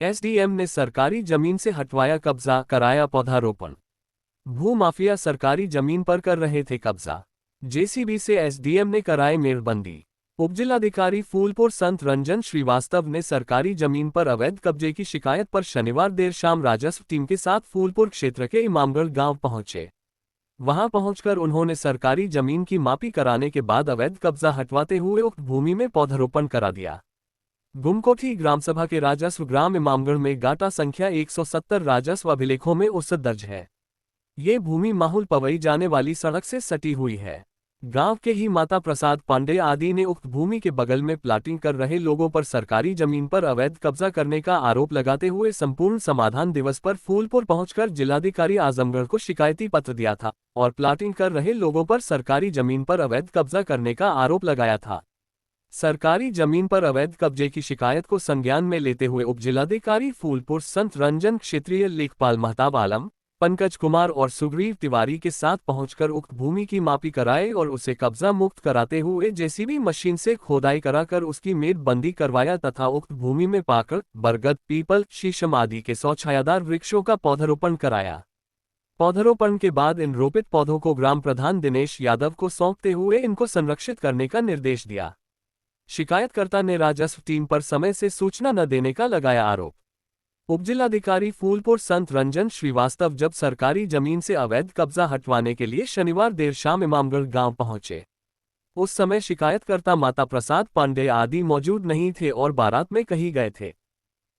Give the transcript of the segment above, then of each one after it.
SDM ने सरकारी जमीन से हटवाया कब्जा, कराया पौधारोपण। भू माफिया सरकारी जमीन पर कर रहे थे कब्जा। जेसीबी से एसडीएम ने कराए मेड़बंदी। उपजिलाधिकारी फूलपुर संत रंजन श्रीवास्तव ने सरकारी जमीन पर अवैध कब्जे की शिकायत पर शनिवार देर शाम राजस्व टीम के साथ फूलपुर क्षेत्र के इमामगढ़ गांव पहुंचे। वहां पहुंचकर उन्होंने सरकारी जमीन की मापी कराने के बाद अवैध कब्जा हटवाते हुए उक्त भूमि में पौधारोपण करा दिया। गुमकोठी ग्राम सभा के राजस्व ग्राम इमामगढ़ में गाटा संख्या 170 राजस्व अभिलेखों में उस दर्ज है। ये भूमि माहुल पवई जाने वाली सड़क से सटी हुई है। गांव के ही माता प्रसाद पांडे आदि ने उक्त भूमि के बगल में प्लाटिंग कर रहे लोगों पर सरकारी जमीन पर अवैध कब्जा करने का आरोप लगाते हुए संपूर्ण समाधान दिवस पर फूलपुर पहुंचकर जिलाधिकारी आजमगढ़ को शिकायती पत्र दिया था और प्लाटिंग कर रहे लोगों पर सरकारी जमीन पर अवैध कब्जा करने का आरोप लगाया था। सरकारी जमीन पर अवैध कब्जे की शिकायत को संज्ञान में लेते हुए उपजिलाधिकारी फूलपुर संत रंजन क्षेत्रीय लेखपाल महताब आलम, पंकज कुमार और सुग्रीव तिवारी के साथ पहुंचकर उक्त भूमि की मापी कराए और उसे कब्जा मुक्त कराते हुए जेसीबी मशीन से खोदाई कराकर उसकी मेड़बंदी करवाया तथा उक्त भूमि में पाकड़, बरगद, पीपल, शीशम आदि के 100 छायादार वृक्षों का पौधारोपण कराया। पौधारोपण के बाद इन रोपित पौधों को ग्राम प्रधान दिनेश यादव को सौंपते हुए इनको संरक्षित करने का निर्देश दिया। शिकायतकर्ता ने राजस्व टीम पर समय से सूचना न देने का लगाया आरोप। उपजिलाधिकारी फूलपुर संत रंजन श्रीवास्तव जब सरकारी जमीन से अवैध कब्जा हटवाने के लिए शनिवार देर शाम इमामगढ़ गांव पहुंचे, उस समय शिकायतकर्ता माता प्रसाद पांडे आदि मौजूद नहीं थे और बारात में कहीं गए थे।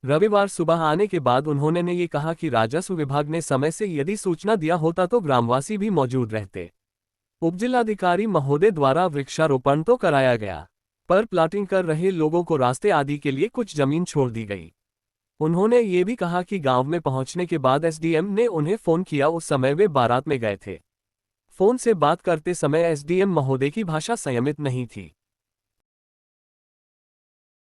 रविवार सुबह आने के बाद उन्होंने ये कहा कि राजस्व विभाग ने समय से यदि सूचना दिया होता तो ग्रामवासी भी मौजूद रहते। उपजिलाधिकारी महोदय द्वारा वृक्षारोपण तो कराया गया, पर प्लाटिंग कर रहे लोगों को रास्ते आदि के लिए कुछ जमीन छोड़ दी गई। उन्होंने ये भी कहा कि गांव में पहुंचने के बाद एसडीएम ने उन्हें फोन किया, उस समय वे बारात में गए थे। फोन से बात करते समय एसडीएम महोदय की भाषा संयमित नहीं थी।